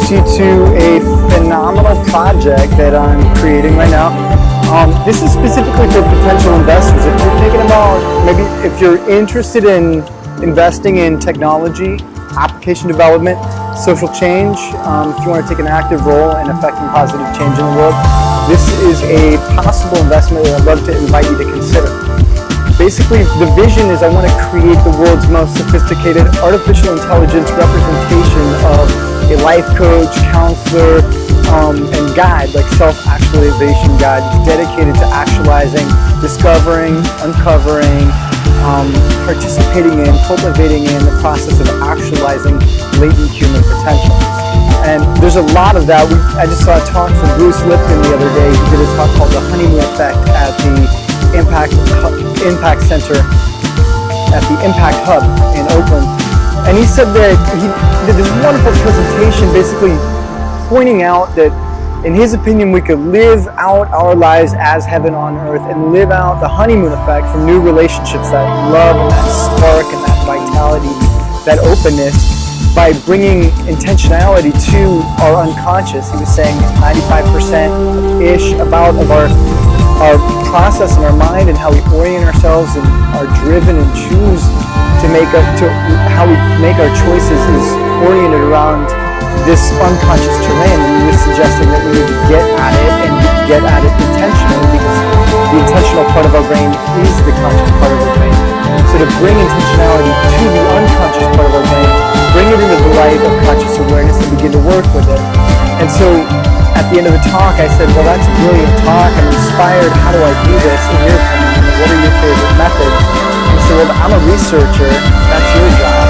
introduce you to a phenomenal project that I'm creating right now. This is specifically for potential investors. If you're thinking about, maybe if you're interested in investing in technology, application development, social change, if you want to take an active role in affecting positive change in the world, this is a possible investment that I'd love to invite you to consider. Basically, the vision is I want to create the world's most sophisticated artificial intelligence representation of a life coach, counselor, and guide, like self-actualization guide, dedicated to actualizing, discovering, uncovering, participating in, cultivating in the process of actualizing latent human potential. And there's a lot of that. I just saw a talk from Bruce Lipton the other day. He did a talk called The Honeymoon Effect at the Impact Center at the Impact Hub in Oakland. And he said that he did this wonderful presentation basically pointing out that in his opinion we could live out our lives as heaven on earth and live out the honeymoon effect from new relationships, that love and that spark and that vitality, that openness, by bringing intentionality to our unconscious. He was saying 95%-ish about of our process in our mind and how we orient ourselves and are driven and choose to how we make our choices is oriented around this unconscious terrain. And he was suggesting that we need to get at it and get at it intentionally, because the intentional part of our brain is the conscious part of our brain. So to bring intentionality to the unconscious part of our brain, bring it into the light of conscious awareness and begin to work with it. And so at the end of the talk, I said, well, that's a brilliant talk. I'm inspired. How do I do this in your opinion? What are your favorite methods? And so, well, I'm a researcher. That's your job.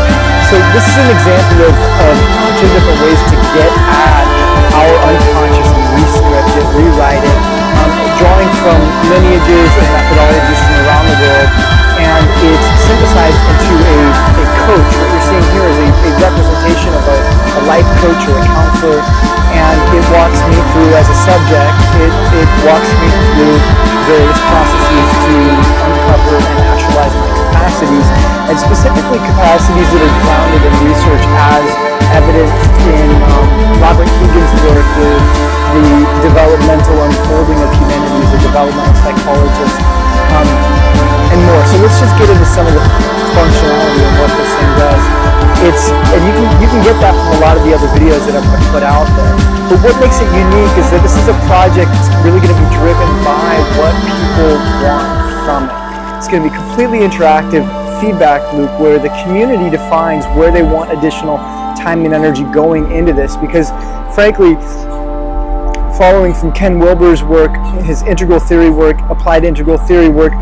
So this is an example of a bunch of different ways to get at our unconscious and rescript it, rewrite it, drawing from lineages and methodologies from around the world. And it's synthesized into a coach. What you're seeing here is a representation of a life coach or a counselor, and it walks me through, as a subject, it walks me through various processes to uncover and actualize my capacities, and specifically capacities that are grounded in research as evidenced in Robert Kegan's work with the developmental unfolding of humanity as a developmental psychologist, and more. So let's just get into some of the functionality of what this thing does. And you can get that from a lot of the other videos that I'm going to put out there. But what makes it unique is that this is a project that's really going to be driven by what people want from it. It's going to be completely interactive feedback loop where the community defines where they want additional time and energy going into this, because frankly, following from Ken Wilber's work, his integral theory work, applied integral theory work,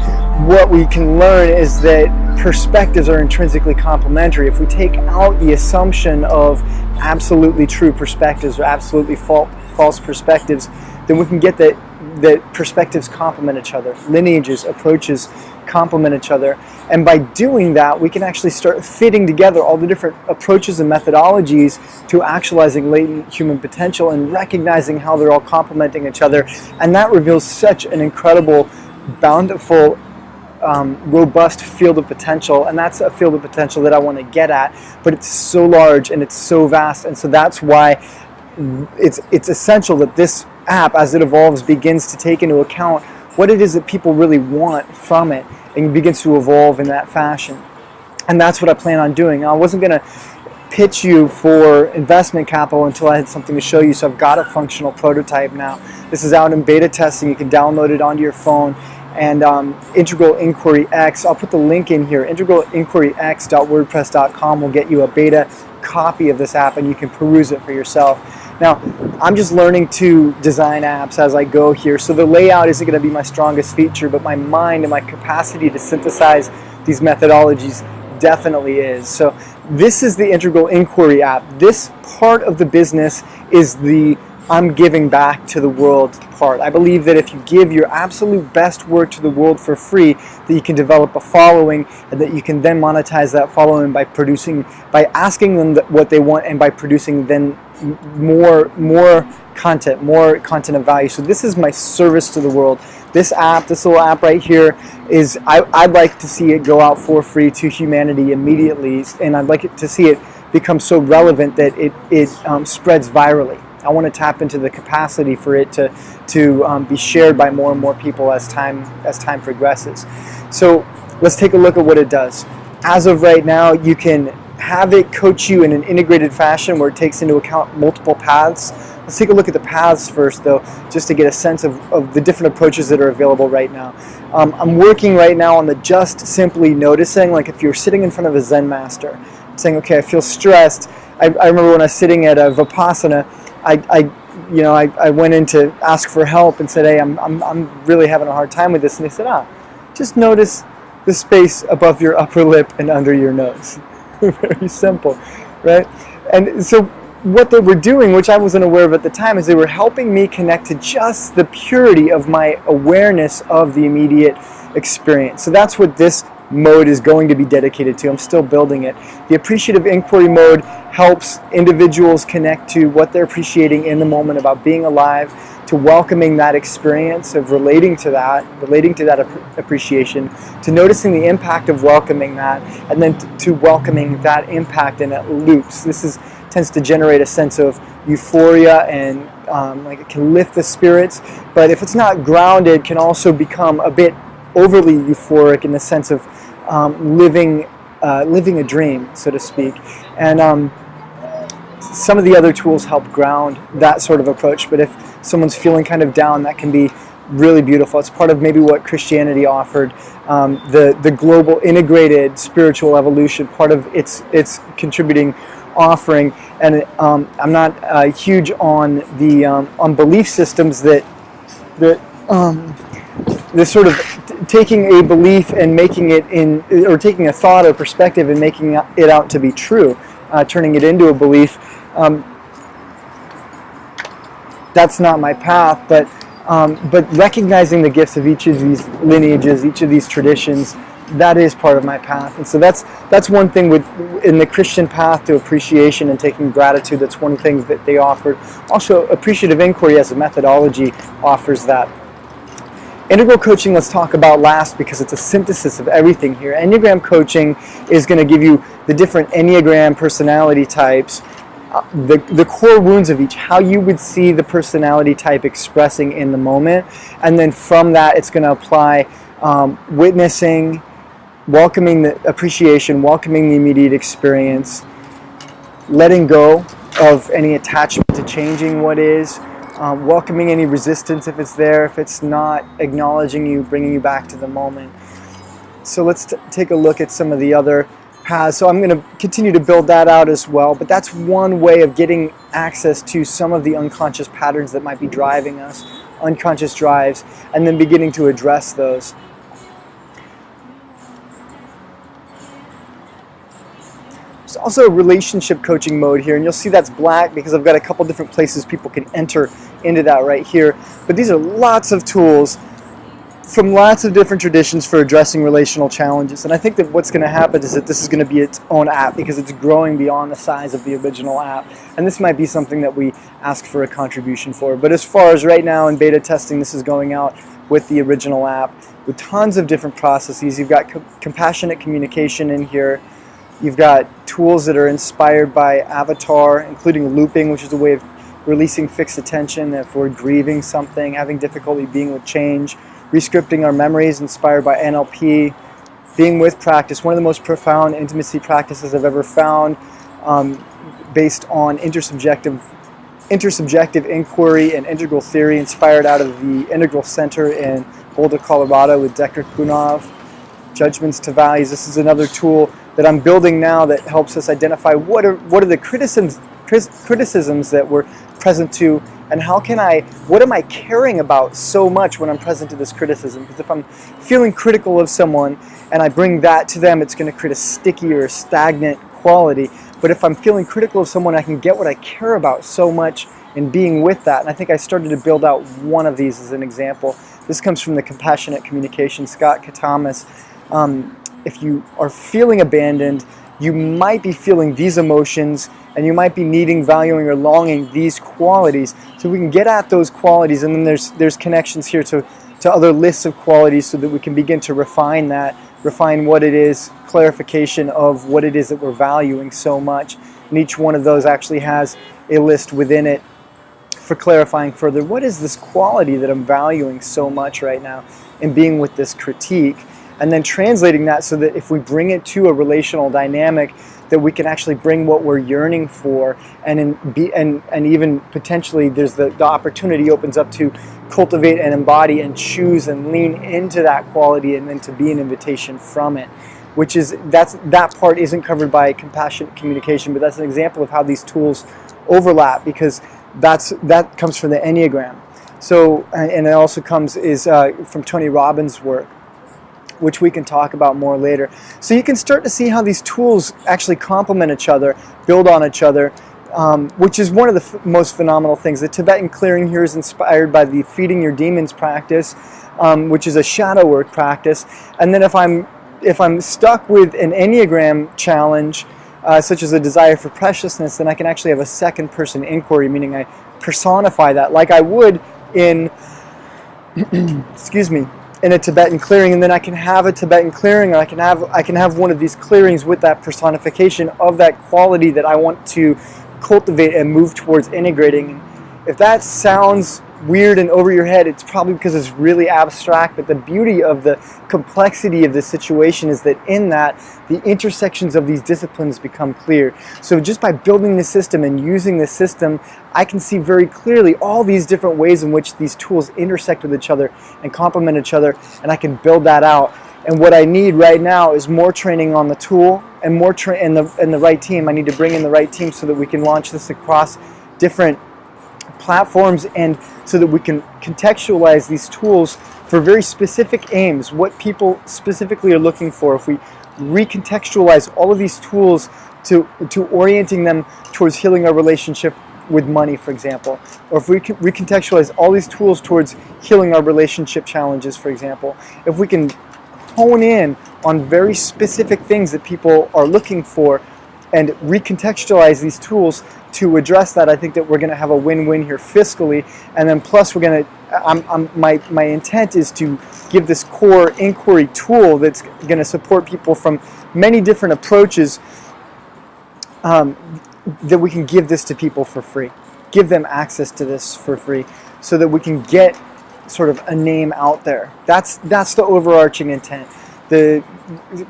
what we can learn is that perspectives are intrinsically complementary. If we take out the assumption of absolutely true perspectives or absolutely false perspectives, then we can get that perspectives complement each other. Lineages, approaches complement each other. And by doing that, we can actually start fitting together all the different approaches and methodologies to actualizing latent human potential and recognizing how they're all complementing each other. And that reveals such an incredible, bountiful, robust field of potential. And that's a field of potential that I want to get at. But it's so large and it's so vast. And so that's why it's essential that this app, as it evolves, begins to take into account what it is that people really want from it, and begins to evolve in that fashion. And that's what I plan on doing. I wasn't going to pitch you for investment capital until I had something to show you, so I've got a functional prototype now. This is out in beta testing. You can download it onto your phone. And Integral Inquiry X, I'll put the link in here. integralinquiryx.wordpress.com will get you a beta copy of this app, and you can peruse it for yourself. Now, I'm just learning to design apps as I go here, so the layout isn't going to be my strongest feature, but my mind and my capacity to synthesize these methodologies definitely is. So this is the Integral Inquiry app. This part of the business is the I'm giving back to the world part. I believe that if you give your absolute best work to the world for free, that you can develop a following, and that you can then monetize that following by asking them what they want, and by producing then more content of value. So this is my service to the world. This app, this little app right here, I'd like to see it go out for free to humanity immediately, and I'd like to see it becomes so relevant that it spreads virally. I want to tap into the capacity for it to be shared by more and more people as time progresses. So let's take a look at what it does. As of right now, you can have it coach you in an integrated fashion where it takes into account multiple paths. Let's take a look at the paths first, though, just to get a sense of the different approaches that are available right now. I'm working right now on the just simply noticing, like if you're sitting in front of a Zen master, saying, okay, I feel stressed. I remember when I was sitting at a Vipassana, I went in to ask for help and said, hey, I'm really having a hard time with this. And they said, just notice the space above your upper lip and under your nose. Very simple, right? And so what they were doing, which I wasn't aware of at the time, is they were helping me connect to just the purity of my awareness of the immediate experience. So that's what this mode is going to be dedicated to. I'm still building it. The appreciative inquiry mode helps individuals connect to what they're appreciating in the moment about being alive, to welcoming that experience of relating to that appreciation, to noticing the impact of welcoming that, and then to welcoming that impact in it loops. This tends to generate a sense of euphoria and like it can lift the spirits, but if it's not grounded, can also become a bit overly euphoric in the sense of living a dream, so to speak. And some of the other tools help ground that sort of approach, but if someone's feeling kind of down, that can be really beautiful. It's part of maybe what Christianity offered, the global integrated spiritual evolution, part of its contributing offering. And I'm not huge on the on belief systems that this sort of taking a belief and making it in, or taking a thought or perspective and making it out to be true, turning it into a belief. That's not my path, but recognizing the gifts of each of these lineages, each of these traditions, that is part of my path. And so that's one thing in the Christian path to appreciation and taking gratitude. That's one thing that they offered. Also, appreciative inquiry as a methodology offers that. Integral coaching, let's talk about last because it's a synthesis of everything here. Enneagram coaching is going to give you the different Enneagram personality types, the core wounds of each, how you would see the personality type expressing in the moment, and then from that it's going to apply witnessing, welcoming the appreciation, welcoming the immediate experience, letting go of any attachment to changing what is, welcoming any resistance if it's there, if it's not, acknowledging you, bringing you back to the moment. So let's take a look at some of the other paths. So I'm going to continue to build that out as well, but that's one way of getting access to some of the unconscious patterns that might be driving us, unconscious drives, and then beginning to address those. There's also a relationship coaching mode here, and you'll see that's black because I've got a couple different places people can enter into that right here. But these are lots of tools from lots of different traditions for addressing relational challenges. And I think that what's going to happen is that this is going to be its own app because it's growing beyond the size of the original app. And this might be something that we ask for a contribution for. But as far as right now in beta testing, this is going out with the original app with tons of different processes. You've got compassionate communication in here. You've got tools that are inspired by Avatar, including looping, which is a way of releasing fixed attention if we're grieving something, having difficulty being with change, rescripting our memories inspired by NLP, being with practice, one of the most profound intimacy practices I've ever found, based on intersubjective inquiry and integral theory, inspired out of the Integral Center in Boulder, Colorado with Decker Kunov. Judgments to Values. This is another tool that I'm building now that helps us identify what are the criticisms that we're present to, and what am I caring about so much when I'm present to this criticism? Because if I'm feeling critical of someone and I bring that to them, it's going to create a sticky or stagnant quality. But if I'm feeling critical of someone, I can get what I care about so much in being with that. And I think I started to build out one of these as an example. This comes from the Compassionate Communication, Scott Katamas. If you are feeling abandoned, you might be feeling these emotions, and you might be needing, valuing, or longing these qualities. So we can get at those qualities, and then there's connections here to other lists of qualities so that we can begin to refine that, refine what it is, clarification of what it is that we're valuing so much. and each one of those actually has a list within it for clarifying further, what is this quality that I'm valuing so much right now and being with this critique, and then translating that so that if we bring it to a relational dynamic, that we can actually bring what we're yearning for, and even potentially there's the opportunity opens up to cultivate and embody and choose and lean into that quality, and then to be an invitation from it, which is that part isn't covered by compassionate communication, but that's an example of how these tools overlap, because that comes from the Enneagram. So, and it also comes from Tony Robbins' work, which we can talk about more later. So you can start to see how these tools actually complement each other, build on each other, which is one of the most phenomenal things. The Tibetan clearing here is inspired by the Feeding Your Demons practice, which is a shadow work practice. And then if I'm stuck with an Enneagram challenge, such as a desire for preciousness, then I can actually have a second person inquiry, meaning I personify that like I would in excuse me, in a Tibetan clearing, and then I can have a Tibetan clearing, or I can have one of these clearings with that personification of that quality that I want to cultivate and move towards integrating. If that sounds weird and over your head, it's probably because it's really abstract, but the beauty of the complexity of the situation is that in that, the intersections of these disciplines become clear. So just by building the system and using the system, I can see very clearly all these different ways in which these tools intersect with each other and complement each other, and I can build that out. And what I need right now is more training on the tool and more and the right team. I need to bring in the right team so that we can launch this across different platforms, and so that we can contextualize these tools for very specific aims, what people specifically are looking for. If we recontextualize all of these tools to orienting them towards healing our relationship with money, for example, or if we can recontextualize all these tools towards healing our relationship challenges, for example, if we can hone in on very specific things that people are looking for and recontextualize these tools to address that, I think that we're going to have a win-win here fiscally, and then plus we're going to, my intent is to give this core inquiry tool that's going to support people from many different approaches, that we can give this to people for free, give them access to this for free, so that we can get sort of a name out there. That's the overarching intent.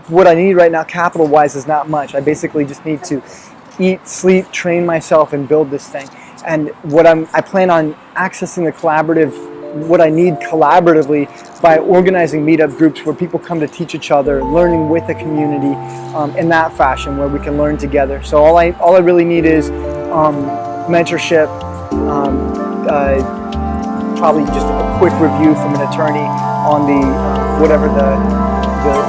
What I need right now, capital-wise, is not much. I basically just need to eat, sleep, train myself, and build this thing. And I plan on accessing the collaborative, what I need collaboratively, by organizing meetup groups where people come to teach each other, learning with a community, in that fashion, where we can learn together. So all I really need is mentorship, probably just a quick review from an attorney on the whatever the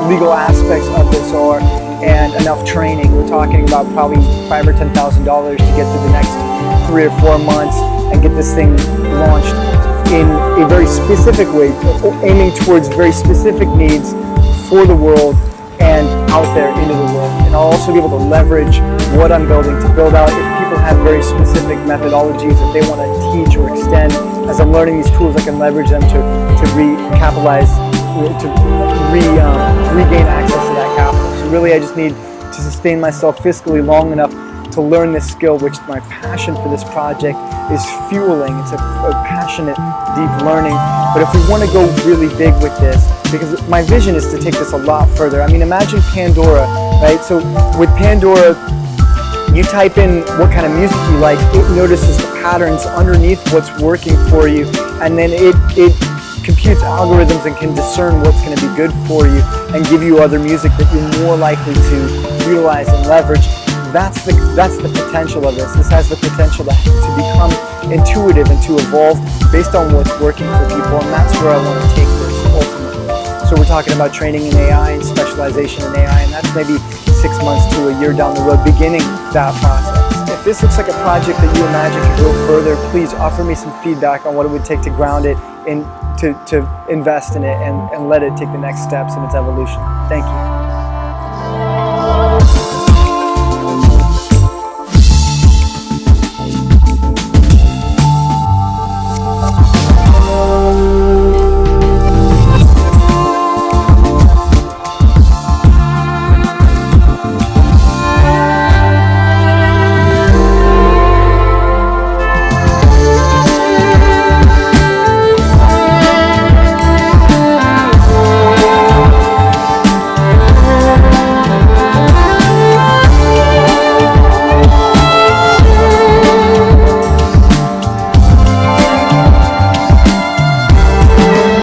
legal aspects of this are, and enough training. We're talking about probably $5,000 or $10,000 to get through the next 3 or 4 months and get this thing launched in a very specific way, aiming towards very specific needs for the world and out there into the world. And I'll also be able to leverage what I'm building to build out. If people have very specific methodologies that they want to teach or extend, as I'm learning these tools, I can leverage them to recapitalize, to regain access to that capital. So really I just need to sustain myself fiscally long enough to learn this skill, which my passion for this project is fueling. It's a passionate, deep learning. But if we want to go really big with this, because my vision is to take this a lot further. I mean, imagine Pandora, right? So with Pandora, you type in what kind of music you like, it notices the patterns underneath what's working for you, and then it computes algorithms and can discern what's going to be good for you and give you other music that you're more likely to utilize and leverage. That's the potential of this. This has the potential to become intuitive and to evolve based on what's working for people, and that's where I want to take this ultimately. So we're talking about training in AI and specialization in AI, and that's maybe 6 months to a year down the road, beginning that process. If this looks like a project that you imagine could go further, please offer me some feedback on what it would take to ground it and to invest in it and let it take the next steps in its evolution. Thank you.